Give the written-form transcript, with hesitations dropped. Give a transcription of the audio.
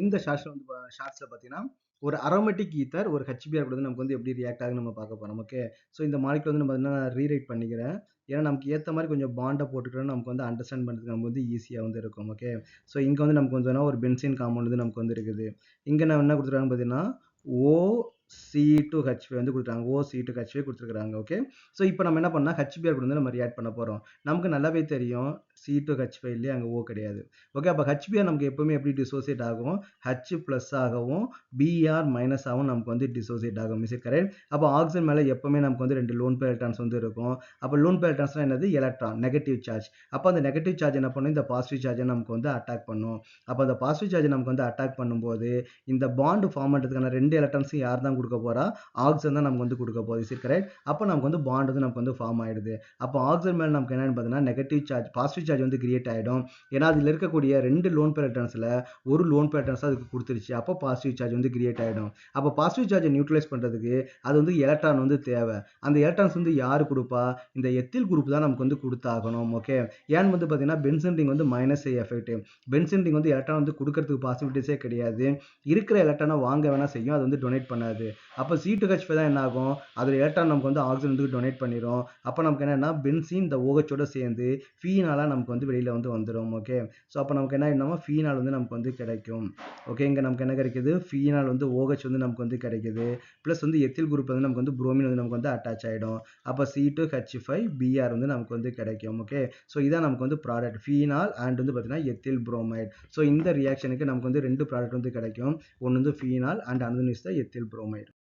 இந்த ஷார்ட்ஸ்ல பார்த்தீங்கன்னா ஒரு அரோமேட்டிக் ஈத்தர் ஒரு HBr கூட வந்து நமக்கு வந்து எப்படி ரியாக்ட் ஆகுன்னு நம்ம பார்க்க போறோம். ஓகே. ஸோ இந்த மாலிகுல் வந்து நம்ம பார்த்தீங்கன்னா ரீரைட் பண்ணிக்கிறேன். ஏன்னா நமக்கு ஏத்த மாதிரி கொஞ்சம் பாண்டை போட்டுக்கிறோம் நமக்கு வந்து அண்டர்ஸ்டாண்ட் பண்ணுறதுக்கு நமக்கு வந்து ஈஸியாக வந்து இருக்கும். ஓகே. ஸோ இங்கே வந்து நமக்கு வந்து ஒரு பென்சின் காம்பவுண்ட் வந்து நமக்கு வந்து இருக்குது. இங்கே நான் என்ன கொடுத்துருக்காங்க பார்த்தீங்கன்னா OC2H5 வந்து கொடுத்துருக்காங்க. OC2H5 கொடுத்துருக்காங்க. ஓகே. ஸோ இப்போ நம்ம என்ன பண்ணால் HBr கூட வந்து நம்ம ரியாக்ட் பண்ண போகிறோம். நமக்கு நல்லாவே தெரியும் C2H5 இல்லையே, அங்கே O கிடையாது. ஓகே. அப்போ HBr நமக்கு எப்பவுமே எப்படி டிசோசியேட் ஆகும்? H பிளஸ் ஆகவும் Br மைனஸ் ஆகவும் நமக்கு வந்து டிசோசியேட் ஆகும். Is it correct? அப்போ ஆக்சிஜன் மேலே எப்பவுமே நமக்கு வந்து 2 லோன் பேர் எலக்ட்ரான்ஸ் வந்து இருக்கும். அப்போ லோன் பேர் எலக்ட்ரான்ஸ்னா என்னது? Electron, negative charge. அப்போ அந்த நெகட்டிவ் சார்ஜ் என்ன பண்ணும்? இந்த பாசிட்டிவ் சார்ஜை நமக்கு வந்து அட்டாக் பண்ணும். அப்போ அந்த பாசிட்டிவ் சார்ஜ் நமக்கு வந்து அட்டாக் பண்ணும்போது இந்த பாண்டு ஃபார்ம் பண்ணுறதுக்கான 2 எலக்ட்ரான்ஸும் யார் தான் கொடுக்க போறா? ஆக்சிஜன் தான் நமக்கு வந்து கொடுக்க போகுது. Is it correct? அப்போ நமக்கு வந்து பாண்ட் வந்து நமக்கு வந்து ஃபார்ம் ஆயிடுது. அப்போ ஆக்சிஜன் மேலே நமக்கு என்னன்னு பார்த்தீங்கன்னா நெகட்டிவ் சார்ஜ், பாசிட்டிவ் சார்ஜ் வந்து கிரியேட் ஆகிடும். ஏன்னா அதில் இருக்கக்கூடிய 2 லோன் பேர் எலக்ட்ரான்ஸில் ஒரு லோன் பேர் எலக்ட்ரான்ஸ் அதுக்கு கொடுத்துருச்சு. அப்போ பாசிட்டிவ் சார்ஜ் வந்து கிரியேட் ஆகிடும். அப்போ பாசிட்டிவ் சார்ஜை நியூட்ரலைஸ் பண்ணுறதுக்கு அது வந்து எலக்ட்ரான் வந்து தேவை. அந்த எலக்ட்ரான்ஸ் வந்து யார் கொடுப்பா? இந்த எத்தில் குரூப் தான் நமக்கு வந்து கொடுத்தாகணும். ஓகே. ஏன்னு வந்து பார்த்தீங்கன்னா பென்சன் ரிங் வந்து மைனஸ் எஃபெக்ட். பென்சன் ரிங் வந்து எலக்ட்ரான் வந்து கொடுக்கறதுக்கு பாசிபிலிட்டிஸே கிடையாது. இருக்கிற எலக்ட்ரானை வாங்க வேணா செய்யும், அது வந்து டொனேட் பண்ணாது. அப்போ C2H5 தான் என்ன ஆகும்? அதில் எலக்ட்ரான் நமக்கு வந்து ஆக்சிஜன் வந்து டொனேட் பண்ணிடும். அப்போ நமக்கு என்னன்னா பென்சீன் இந்த OH-ஓட சேர்ந்து ஃபீனாலா நமக்கு வந்து வெளியில் வந்து வந்துடும். ஓகே. ஸோ அப்போ நமக்கு என்ன ஆகிடும்னா ஃபீனால் வந்து நமக்கு வந்து கிடைக்கும். ஓகே. இங்கே நமக்கு என்ன கிடைக்குது? ஃபீனால் வந்து OH வந்து நமக்கு வந்து கிடைக்குது. ப்ளஸ் வந்து எத்தில் குரூப் வந்து நமக்கு வந்து புரோமின் வந்து நமக்கு வந்து அட்டாச் ஆகிடும். அப்போ C2H5Br வந்து நமக்கு வந்து கிடைக்கும். ஓகே. ஸோ இதான் நமக்கு வந்து ப்ராடக்ட் ஃபீனால் அண்ட் வந்து பார்த்தீங்கன்னா எத்தில் புரோமைட். ஸோ இந்த ரியாக்ஷனுக்கு நமக்கு வந்து 2 ப்ராடக்ட் வந்து கிடைக்கும். ஒன்று வந்து phenol and another is the ethyl bromide.